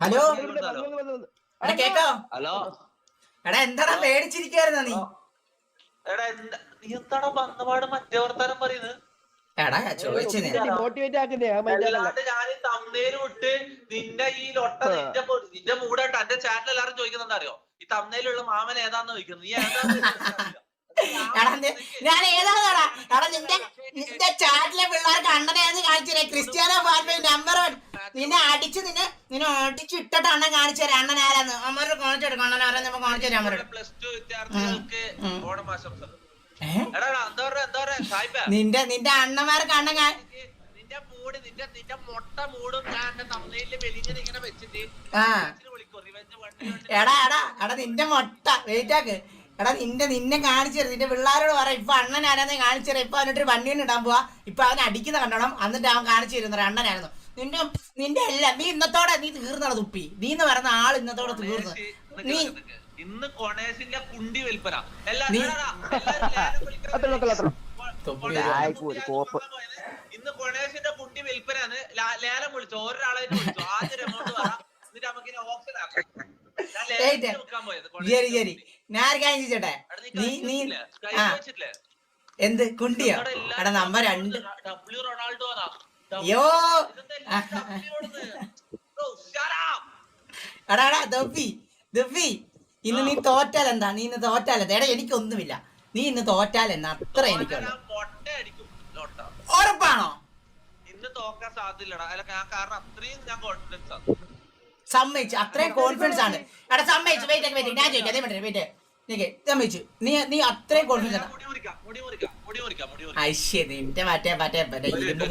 Hello എടാ കേക്കോ? Hello എടാ എന്താടാ പേടിച്ചിരിക്കായിരുന്ന നീ? എടാ നീ എന്താടാ വന്നപാട് മറ്റേ വർത്താനം പറയുന്നത്? എടാ ചോദിച്ചു അല്ലാണ്ട് ഞാൻ തമ്മനേലും ഇട്ട് നിന്റെ ഈ ലൊട്ട നിന്റെ മൂടായിട്ട് എന്റെ ചാനൽ എല്ലാരും ചോദിക്കുന്നുണ്ട് അറിയോ? ഈ തമ്മനയിലുള്ള മാമൻ ഏതാന്ന് ചോദിക്കുന്നത്. നീ ഏതാന്ന് ഞാൻ ഏതാടാ? എടാ നിന്റെ ചാറ്റിലെ പിള്ളേർക്ക് അണ്ണനെയാന്ന് കാണിച്ചേ. ക്രിസ്ത്യാനോ നമ്പർ നിന്നെ അടിച്ചിട്ടിട്ട് അണ്ണൻ കാണിച്ചു തരാം അണ്ണൻ ആരാന്ന്. അമ്മരോട് കാണിച്ചെടുക്കും അണ്ണൻ ആരാന്ന് കാണിച്ചു തരാം അമ്മരോട്. പ്ലസ് ടു വിദ്യാർത്ഥികൾക്ക് ഓണമാശംസകൾ. നിന്റെ അണ്ണന്മാർക്ക് അണ്ണൻ നിന്റെ മൂട് നിന്റെ മൊട്ട മൂടും ഞാൻ തമ്മനയില് വെളിഞ്ഞിട്ട് ഇങ്ങനെ വെച്ചിട്ട് എടാ നിന്റെ മൊട്ട വെയിറ്റാക്ക്. എടാ നിന്നെ കാണിച്ചു തരും. നിന്റെ പിള്ളേരോട് പറ ഇപ്പൊ അണ്ണൻ ആരാന്ന് കാണിച്ചു തരാം. ഇപ്പൊ അവനൊരു വണ്ടിയിൽ ഇടാൻ പോവാ. ഇപ്പൊ അവൻ അടിക്കുന്ന കണ്ടോണം. എന്നിട്ട് അവൻ കാണിച്ചു തരുന്ന അണ്ണനായിരുന്നു. നിന്റെ എല്ലാം നീ ഇന്നത്തോടെ നീ തീർന്നട തുപ്പി. നീ എന്ന് പറയുന്ന ആൾ ഇന്നത്തോടെ തീർന്നു. നീ ഇന്ന് കൊണേസിന്റെ കുണ്ടി വിൽപ്പന ഇന്ന് കൊണേസിന്റെ കുണ്ടി വിൽപ്പന ലേലം വിളിച്ചു. ഒരാളെ വിളിച്ചു. ആദ്യം എമൗണ്ട് പറ, എന്നിട്ട് നമുക്ക് ഓപ്ഷൻ ആക്കാം. ശരി ഞാൻ കാര്യം ചോദിച്ചോട്ടെ. എന്ത് കുണ്ടിയോ? എടാ നമ്പർ 2 റൊണാൾഡോ. അയ്യോ എടാ ദുബി ഇന്ന് നീ തോറ്റാൽ എന്താ? നീ ഇന്ന് തോറ്റാൽ എടാ എനിക്കൊന്നുമില്ല. നീ ഇന്ന് തോറ്റാൽ എന്നാ അത്ര എനിക്കുള്ളൂ. ഉറപ്പാണോ? ഇന്ന് തോക്കാൻ സാധ്യതയില്ലടാ. കാരണം അത്രയും ഞാൻ കോൺഫിഡൻസ് ആണ്. സമ്മതിച്ചു. അത്രയും കോൺഫിഡൻസ് ആണ്. എടാ സമ്മതിച്ചു. വെയിറ്റ് ഞാൻ ചോദിക്കാം. സമ്മതിച്ചു. നീ അത്രയും കോൺഫിഡൻസ് ആണ്. അശ്ശേ നിന്റെ മറ്റേ ഇരുമ്പ്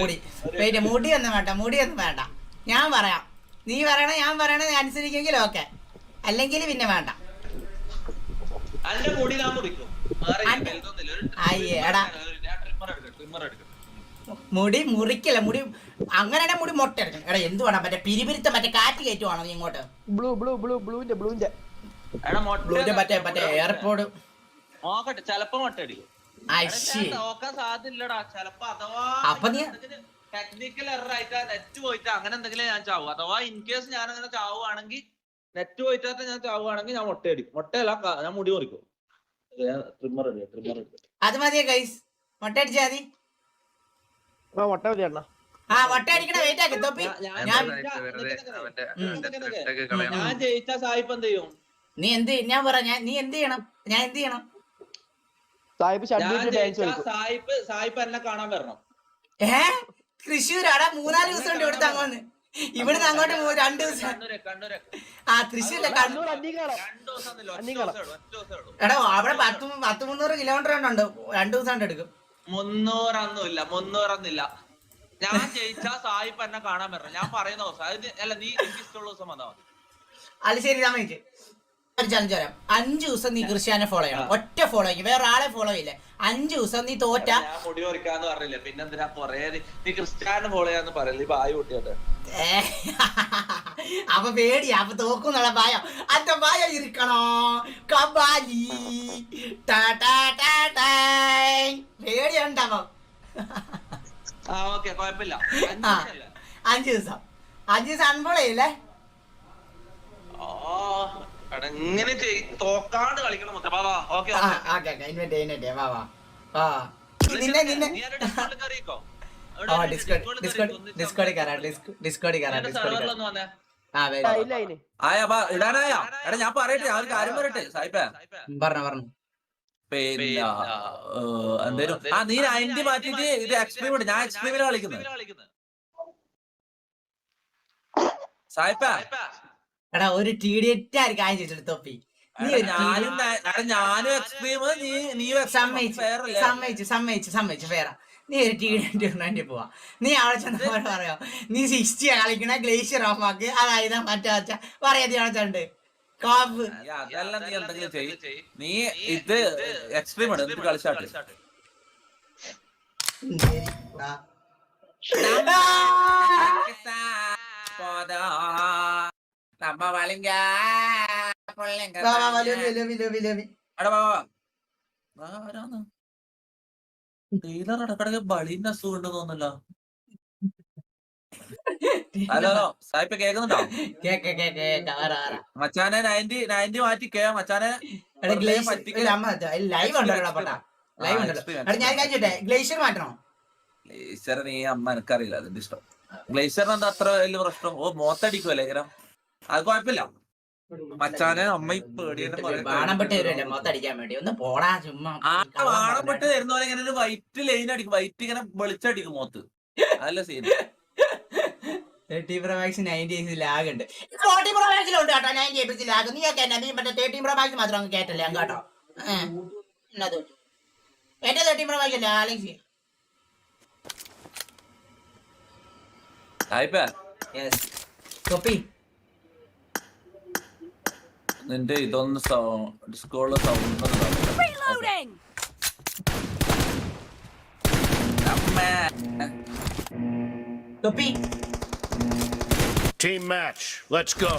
മുടി ഒന്നും വേണ്ട. ഞാൻ പറയാം. നീ പറയണ ഞാൻ പറയണത് അനുസരിക്കെങ്കിൽ ഓക്കെ, അല്ലെങ്കിൽ പിന്നെ വേണ്ട. അയ്യേടാ മുടി മുറിക്കല്ല. മുടി അങ്ങനെ മുടി മൊട്ട എടുക്കണം. എടാ എന്ത് വേണം? മറ്റേ പിരിപിരുത്ത മറ്റേ കാറ്റ് കയറ്റുവാണോ നീ ഇങ്ങോട്ട്? ബ്ലൂന്റെ മറ്റേ എയർപോർട്ട് നോക്കട്ടെ. ചെലപ്പോ മൊട്ടടിക്കും. നോക്കാൻ സാധ്യതയില്ലടാ. ചെലപ്പോ അഥവാ ടെക്നിക്കൽ എറർ ആയിട്ടാ നെറ്റ് പോയിട്ട് അങ്ങനെ എന്തെങ്കിലും ഞാൻ ചാവും. അഥവാ ഇൻ കേസ് ഞാൻ അങ്ങനെ ചാവുകയാണെങ്കിൽ, നെറ്റ് പോയിട്ടാത്ത ഞാൻ ചാവുകയാണെങ്കിൽ ഞാൻ മൊട്ടയടിക്കും. മൊട്ടയല്ല, ഞാൻ മുടി മുറിക്കും. ട്രിമ്മർ അത് മതിയെ ഗൈസ്. മൊട്ട അടിച്ചാ മതി. മൊട്ട അടിക്കണ വെയിറ്റ് ആക്കി തൊപ്പി. ഞാൻ ജയിച്ച സായിപ്പ് എന്ത് ചെയ്യും? നീ എന്ത് ഞാൻ പറ നീ എന്ത് ചെയ്യണം? ഞാൻ എന്ത് ചെയ്യണം? സായിപ്പ് എന്നെ കാണാൻ വരണം. തൃശ്ശൂരാടാ. 3-4 ദിവസം ഉണ്ട് ഇവിടുത്തെ അങ്ങോട്ട്. ഇവിടുന്ന് അങ്ങോട്ട് 2 ദിവസം. തൃശ്ശൂരിലെ കണ്ണൂർ. എടാ അവിടെ 100-300 കിലോമീറ്റർ ഉണ്ട്. 2 ദിവസം കൊണ്ട് എടുക്കും. 300 ഞാൻ ജയിച്ച സായിപ്പ് എന്നെ കാണാൻ വരണം. ഞാൻ പറയുന്ന ദിവസം അല്ല, നീ എനിക്ക് ഇഷ്ടമുള്ള ദിവസം വന്നാൽ മതി. അത് ശരി. സമയത്ത് ഒരു ചലഞ്ച് വരാം. 5 ദിവസം നീ ക്രിസ്ത്യാനെ ഫോളോ ചെയ്യണം. ഒറ്റ ഫോളോ ചെയ്യും, വേറെ ആളെ ഫോളോ ചെയ്യില്ല. 5 ദിവസം നീ തോറ്റ. ഞാൻ മുടി മുറിക്കാന്ന് പറഞ്ഞില്ല, പിന്നെന്തിനാ കൊറേ നീ ക്രിസ്ത്യാനെ ഫോളോ ചെയ്യാന്ന് പറയില്ല. ബായ് കൂട്ടിയോട്ടെ. അപ്പൊ പേടിയാ. അപ്പൊ തോക്കുന്നുള്ള ഭയം. അന്റെ ഭയം ഇരിക്കണോ കബാലി? പേടിയുണ്ടാവോ? ഓക്കെ, കുഴപ്പമില്ല. 5 ദിവസം അൺഫോളോ ചെയ്യില്ലേ? എങ്ങനെ തോക്കാണ്ട് കളിക്കണം. ഇടാനായാ? എടാ ഞാൻ പറയട്ടെ, ഞാൻ ഒരു കാര്യം പറയട്ടെ സായിപ്പേ. പറഞ്ഞു പിന്നെ എന്തേലും നീ 90 മാറ്റിട്ട് ഇത് എക്സ്പീരിമെന്റ്. ഞാൻ എക്സ്പീരിമെന്റ് കളിക്കുന്നത് സായിപ്പേ. എടാ ഒരു TDT കാര്യം ചോദിച്ചിട്ട് തൊപ്പി. ഞാനും എക്സ്പീരിമെന്റ്, നീ സമ്മതിച്ചു ഫെയർ. നീ ഒരു TD പോവാ. നീ അവിടെ ചെന്ന പറയാ നീ 60 കളിക്കണ ഗ്ലേഷ്യർ ഓഫ് ആക്ക്. അതായത് മറ്റേ പറയാതെ കളിച്ചുണ്ട് കാപ്പ്. അതെല്ലാം നീ എന്തെങ്കിലും ചെയ്യും. നീ ഇത് എക്സ്പീരിമെന്റ് കളിച്ചാട്ടെ. ടീലർ ഇടക്കിടക്ക് ബളിന്റെ അസുഖം ഉണ്ടെന്ന് തോന്നല്ലോ. ഹലോ സായിപ്പ് കേൾക്കുന്നുണ്ടോ? മച്ചാനെ 90 മാറ്റി മച്ചാനെ ലൈവ് ഉണ്ടല്ലോ പട്ടാ, ലൈവ് ഉണ്ടല്ലോ. ഞാൻ കഴിച്ചോട്ടെ, ഗ്ലേഷ്യർ മാറ്റണോ? ഗ്ലേഷ്യറിന് ഈ അമ്മ എനിക്കറിയില്ല അതിന്റെ ഇഷ്ടം. ഗ്ലേഷ്യറിന് എന്താ അത്ര വലിയ പ്രശ്നം? ഓ മോത്തടിക്കുമല്ലേ ഇങ്ങനെ, അത് കുഴപ്പമില്ല മച്ചാനെ. അമ്മ ബാണപ്പെട്ട് വരുമല്ലേ മൊത്തടിക്കാൻ വേണ്ടി, ഒന്ന് പോടാ ചുമ്മാ. വാണപ്പെട്ട് തരുന്ന പോലെ ഇങ്ങനെ ഒരു വൈറ്റ് ലൈൻ അടിക്കും, വൈറ്റ് ഇങ്ങനെ വെളിച്ചടിക്കും മോത്ത്, നല്ല സീൻ. 13 Pro Max 90 ലാഗ് ഉണ്ട്, 40 Pro Max ഉണ്ട് കേട്ടോ 90 ലാഗ്. നീ കേട്ടാ നീ മറ്റേ 13 Pro Max മാത്രം അങ്ങ് കേട്ടല്ലേ അങ്ങ് കേട്ടോ. എന്റെ 13 Pro Max അല്ലേ ആലക്സ്. നിന്റെ ഇതൊന്ന് ഡിസ്കോളില് sound Team match, let's go.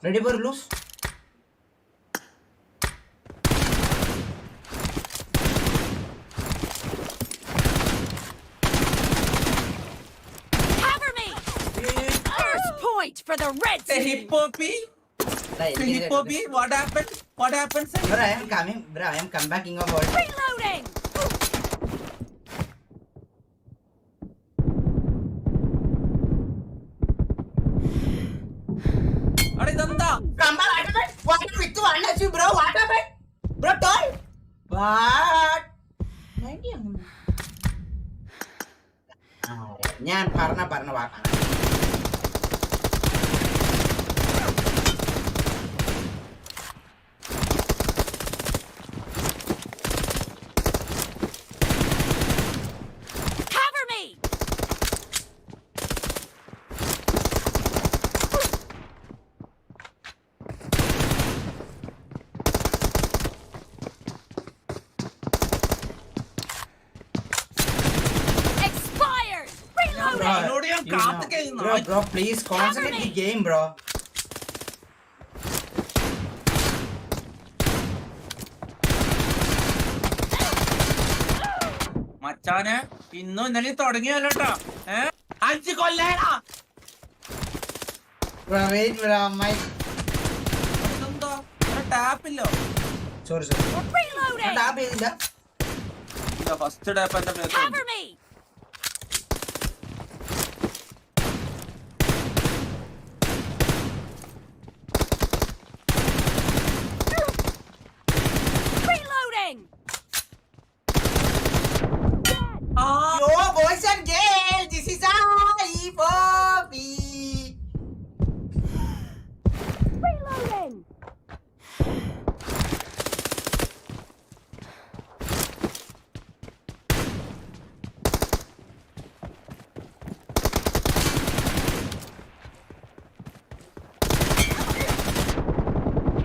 Ready for loose? Cover me! First point for the red team. Hippopi, what happened? What happened, sir? Bro, I am coming. Bro, I am come back in your body. Reloading! Come back, what happened? What with you? Unless you, bro, what happened? Bro, told. What? ഞാൻ പറഞ്ഞ വാക്കാണ്. Cover me! Expired! Reloading! Bro, please concentrate the game, bro. മച്ചാനെ ഇന്നും ഇന്നലെ തുടങ്ങിയല്ലോട്ടോ. 5 കൊല്ലേടാ. Bro, wait, bro, my. ഇതെന്താ ടാപ്പില്ലോ? Sorry. Reloading! Tap ചെയ്തില്ല. First tap എന്റെ മേത്ത്. Cover me! Reloading! Yo, boys and girls, this is Hippopi. Reloading!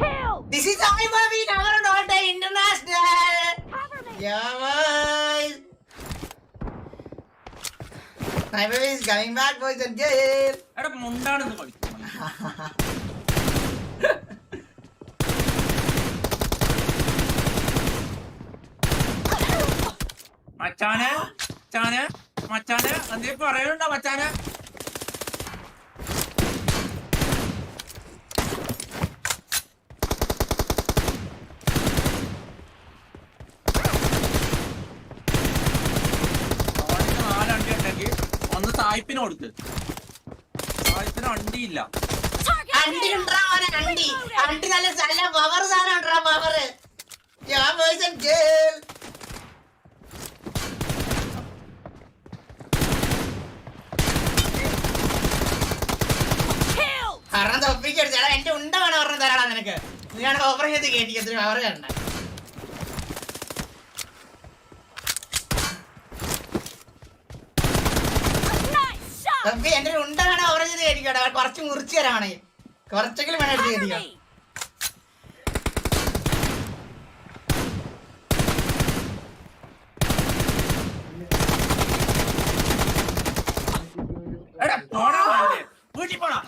Kill! This is Hippopi, never not the international. Cover me! Yeah, boys. Hippopi is coming back, boys and girls. എടാ മുണ്ടാണെന്ന് പഠിക്കും. മച്ചാനെ എന്തേ പറയുന്നുണ്ടോ മച്ചാനെ? നാലണ്ടി ഉണ്ടെങ്കിൽ ഒന്ന് സായിപ്പിന് കൊടുത്ത്. സായിപ്പിന് അണ്ടിയില്ല. അണ്ടി ഉണ്ടാ അണ്ടി അണ്ടി നല്ല നല്ല പവർ സാധനം ഉണ്ടാ power. Yeah, boys and girls. Kill! കാരണം തൊപ്പിക്കടിച്ചാടാ എന്റെ ഉണ്ട വേണം പറഞ്ഞ് തരാടാ നിനക്ക്. നീയാണ് ഓഫർ ചെയ്ത് കേട്ടിക്കത്തിന് പവർ കണ്ട. Nice shot! തൊപ്പി എന്റെ ഒരു ഉണ്ട വേണം ഓഫർ ചെയ്ത് കേട്ടിക്കോട്ടെ. കുറച്ച് മുറിച്ച് തരാണെങ്കിൽ കുറച്ചെങ്കിലും വേണം എടുത്ത് Cover കേട്ടിക്കോ. me! എടാ പോടാ വീട്ടിൽ പോടാ.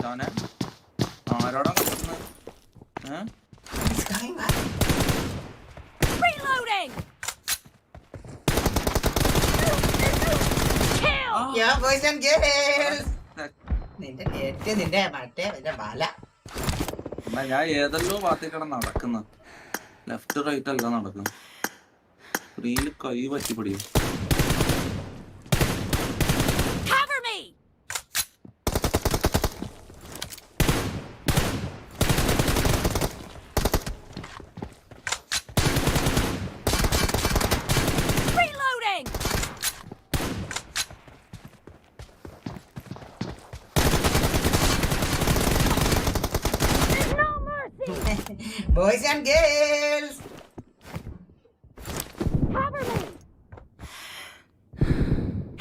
മച്ചാനെ ആരോടാ കളിക്കുന്നത്? He's coming back. Reloading. Kill. Yeah, boys and girls. നിന്റെ നെറ്റ് നിന്റെ മറ്റേ നിന്റെ ബല. എന്നാ ഞാൻ ഏതെല്ലോ ഭാഗത്തേക്കാണ് നടക്കുന്നത്. ലെഫ്റ്റ് റൈറ്റ് അല്ല നടക്കുന്നത്. സ്ക്രീനിൽ കൈ പറ്റി പിടിയും. Cover me. Reloading. No mercy. Boys and girls. Cover me.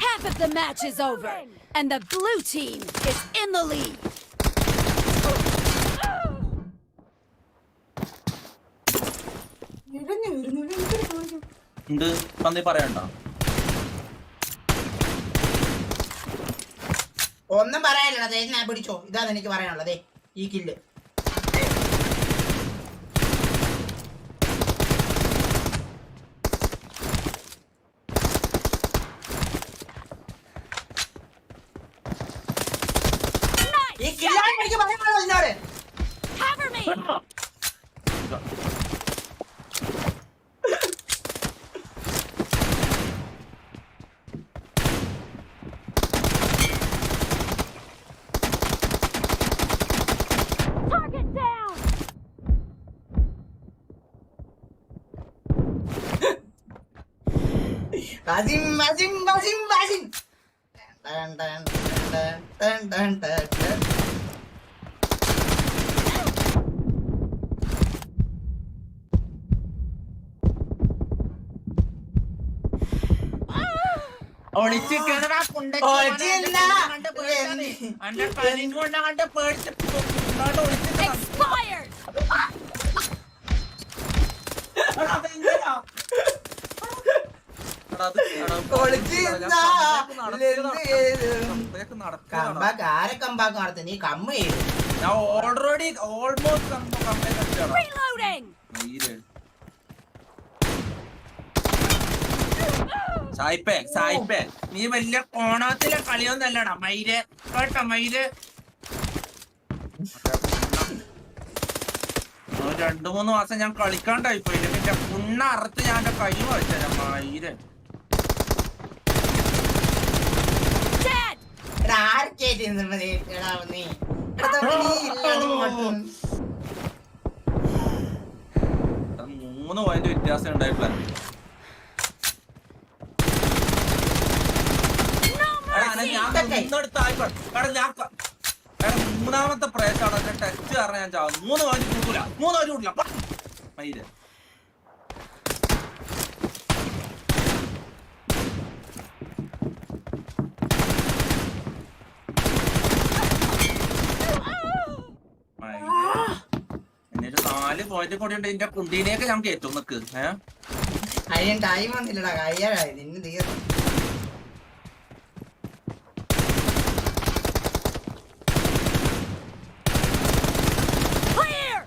Half of the match is over, and the blue team is in the lead. ഉണ്ട് പന്നി പറയണ്ട. ഒന്നും പറയാനില്ല. ഞാൻ പിടിച്ചോ. ഇതാണ് എനിക്ക് പറയാനുള്ളത്. ഈ കില്ല് ഈ കില്ലാണ് എനിക്ക് പറയാനുള്ളത് എന്നോട്. Cover me. Target down. Basim Basim Basim Basim. ടൻ ടൻ ടൻ ടൻ ടൻ ടൻ ടൻ. Expired. കമ്പാക്ക് ആരെ കമ്പാക്ക് നടത്തി? നീ കമ്മ ചെയ്തു. ഞാൻ ഓൾറെഡി ഓൾമോസ്റ്റ് Reloading. സായിപ്പേ നീ വലിയ കോണത്തിലെ കളിയൊന്നല്ലടാ മയില് കേട്ടോ മയില്. 2-3 മാസം ഞാൻ കളിക്കാണ്ടായി പോയില്ല. പിന്നെ പുണ്ണ അറുത്ത് ഞാൻ എന്റെ കൈ വെച്ചാ മയില്. Dead. ആർക്കേറ്റ് നീ? മൂന്ന് പോയിന്റ് വ്യത്യാസം ഉണ്ടായിട്ടില്ല. മൂന്നാമത്തെ പ്രേസാണ് ടെസ്റ്റ് കാരണം ഞാൻ ചാവും. 3 പോയിന്റ് കൂട്ടൂല. 3 പോയിന്റ് കൂട്ടില്ല മയില്. എന്നിട്ട് 4 പോയിന്റ് കൂടി ഉണ്ട്. ഇതിന്റെ കുണ്ടീനെയൊക്കെ ഞാൻ കേറ്റും നിക്ക്. അതിന് ടൈം വന്നില്ലടാ. കയ്യായി നിന്നെ തീർന്നു. Clear.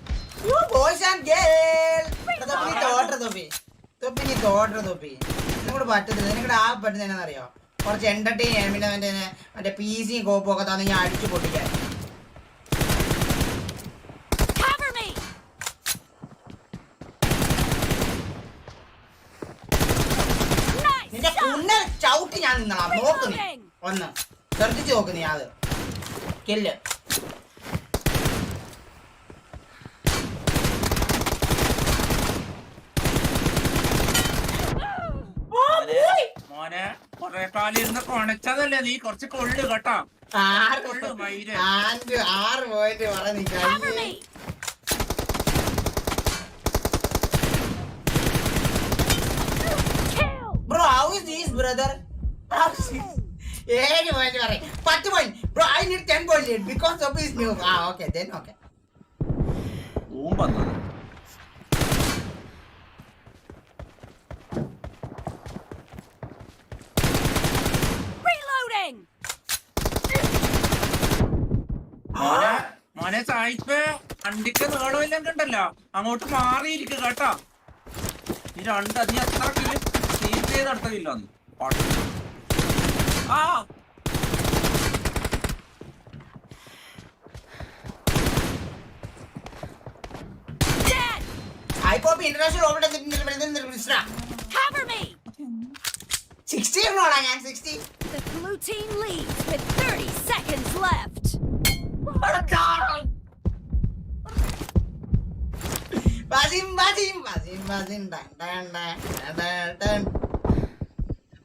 Boys and girls. തൊപ്പി നിനക്കൂടെ പറ്റത്തില്ല. നിനക്കൂടെ ആ പറ്റുന്ന എന്നാന്നറിയോ? കുറച്ച് എന്റർടൈൻ ചെയ്യാൻ. പിന്നെ മറ്റേ PC കോപ്പും ഒക്കെ തന്നെ ഞാൻ അടിച്ചു പൊട്ടിക്കാൻ. Cover me. Nice. നിന്റെ കുണ്ണ ചവിട്ടി ഞാൻ നിന്നളാം. നോക്ക് നീ ഒന്ന് ശ്രദ്ധിച്ചു നോക്ക് നീ. അത് കില്ല്. മോനെ കൊറേ കാലം ഇരുന്ന് കൊണച്ചതല്ലേ നീ. കുറച്ച് കൊള്ളു കേട്ടോ. 6 പോയിന്റ് പറഞ്ഞു. Cover me. Kill. Bro, how is this, brother? 7 point പറയും. 10 point. Bro, I need 10 points lead because of his new. Okay, then okay. വന്നത് Reloading. മോനെ മോനെ സായിപ്പേ വണ്ടിക്ക് നീളമില്ലെങ്കിൽ ഉണ്ടല്ലോ അങ്ങോട്ട് മാറിയിരിക്കുക കേട്ടോ. ഈ രണ്ട് നീ എത്ര കിലോ സീൽ ചെയ്ത് നടത്തില്ല ആ ഇന്റർനാഷണൽ ഓവർ 60 ആണോടാ ഞാൻ 60. The blue team leads with 30 seconds left.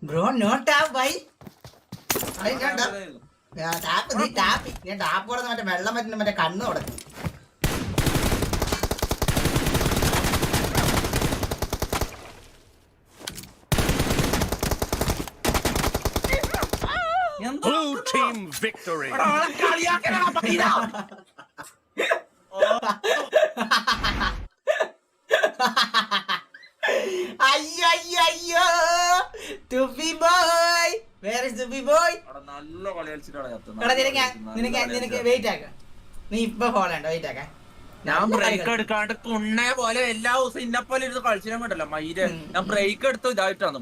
Bro no tap bye. Tap ഞാൻ ടാപ്പ് കൊടുത്ത് മറ്റേ വെള്ളം പറ്റുന്ന മറ്റേ കണ്ണ് കൊടുത്തു. Blue team victory. അയ്യോ തുപ്പി ബോയ്. വേർ ഇസ് തുപ്പി ബോയ്? നല്ല കളി കളിച്ചിട്ടാണ് നിനക്ക് വെയിറ്റ് ആക്ക. നീ ഇപ്പൊ ഫോളണ്ട വെയിറ്റ് ആക്ക. ഞാൻ ബ്രേക്ക് എടുക്കാണ്ട് കുണ്ണെ പോലെ എല്ലാ ദിവസവും ഇന്നപ്പോലെ ഇരുന്ന് കളിച്ചാൽ വേണ്ടല്ലോ മയില്. ഞാൻ ബ്രേക്ക് എടുത്ത് ഇതായിട്ടാണ്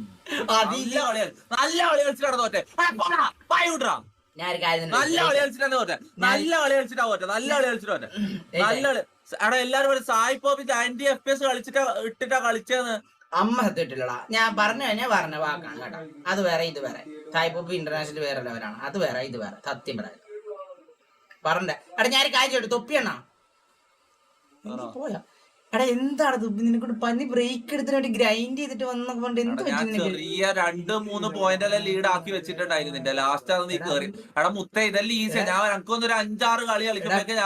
നല്ല കളി കളിച്ചിട്ടാണ് തോറ്റെ. നല്ല കളി കളിച്ചിട്ടാണ് തോറ്റെ. നല്ല കളി കളിച്ചിട്ടാ തോറ്റെ. നല്ല കളി കളിച്ചിട്ട് തോറ്റെ. നല്ല കളി അവിടെ എല്ലാരും പറയും സായി പോപ്പിച്ച് 90 FPS കളിച്ചിട്ടാ ഇട്ടിട്ടാ കളിച്ചെന്ന്. അമ്മ സത്യത്തില്ലടാ. ഞാൻ പറഞ്ഞ വാക്കാണ് കേട്ടോ. അത് വേറെ ഇത് വേറെ. സായിപ്പോപ്പ് ഇന്റർനാഷണൽ വേറെ ലെവലാണ്. അത് വേറെ ഇത് വേറെ. സത്യം പറയാം പറഞ്ഞ. എടാ ഞാൻ കാഴ്ച തൊപ്പിയണ്ണ പോയാ. എടാ എന്താണ് തുപ്പി നിനക്കൊണ്ട് പനി ബ്രേക്ക് എടുത്തിട്ട് വേണ്ടി ഗ്രൈൻഡ് ചെയ്തിട്ട് വന്നൊക്കെ കൊണ്ട് എന്ത് ചെറിയ 2-3 പോയിന്റ് ലീഡ് ആക്കി വെച്ചിട്ടുണ്ടായിരുന്നു നിന്റെ ലാസ്റ്റ് ആണ് നീ കേറി. എടാ മുത്ത ഇതെല്ലാം ഈസിയാ. ഞാൻ എനിക്കൊന്നൊരു 5-6 കളി കളിക്കുമ്പോഴേക്ക്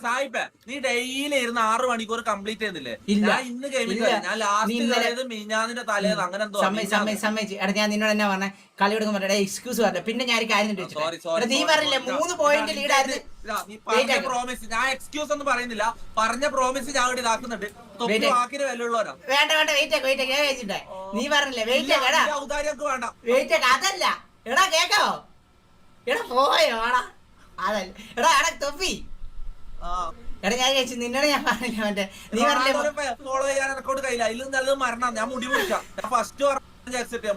സായിപ്പേ നീ ഡെയിലി ഇരുന്ന് 6 മണിക്കൂർ കംപ്ലീറ്റ് ചെയ്യുന്നില്ലേ? ഞാൻ ഇന്ന് ഗെയിമിൽ ഞാൻ ലാസ്റ്റ് മിഞ്ഞാന്നിന്റെ തലേന്ന് അങ്ങനെ എന്തോ സമ്മതിച്ചു. എടാ ഞാൻ നിന്നോട് എന്നാ പറഞ്ഞ കളി കൊടുക്കാൻ പറ്റേ എക്സ്ക്യൂസ് പറഞ്ഞ. പിന്നെ ഞാൻ കാര്യം നീ പറഞ്ഞില്ലേ 3 പോയിന്റ് ലീഡ് ആയിരുന്നു. പ്രോമിസ് ഞാൻ എക്സ്ക്യൂസ് ഒന്നും പറയുന്നില്ല. പറഞ്ഞ പ്രോമിസ് ഞാൻ ഇവിടെ ഇതാക്കുന്നുണ്ട്. വാക്കിന് വിലയുള്ളവരാ. വേണ്ട വെയിറ്റ് നീ പറഞ്ഞില്ലേ വെയിറ്റ് ഔദാര്യമൊക്കെ വേണ്ട. വെയിറ്റ് അതല്ല എടാ കേക്കാവോ? എടാ പോയോ എടാ അതല്ല എടാ തൊപ്പി. എടാ ഞാൻ കഴിച്ചു നിന്നോട് ഞാൻ പറഞ്ഞില്ല മറ്റേ നീ പറഞ്ഞില്ലേ ഫോളോ ചെയ്യാൻ എനക്കോട് കഴിയില്ല. അതിലും നല്ലത് മരണം. ഞാൻ മുടി മുറിക്കാം. ഞാൻ ഫസ്റ്റ്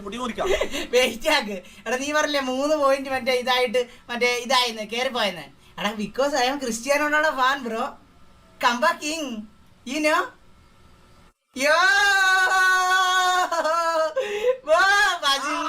മുടി മുറിക്കാം. വെയിറ്റ് ആക്ക്. എടാ നീ പറഞ്ഞില്ലേ 3 പോയിന്റ് മറ്റേ ഇതായിട്ട് മറ്റേ ഇതായിരുന്നു കേറിപ്പോയെന്ന്. എടാ ബിക്കോസ് ഐ എം ക്രിസ്ത്യാനോയുടെ fan bro. Comeback king you know yo Wasim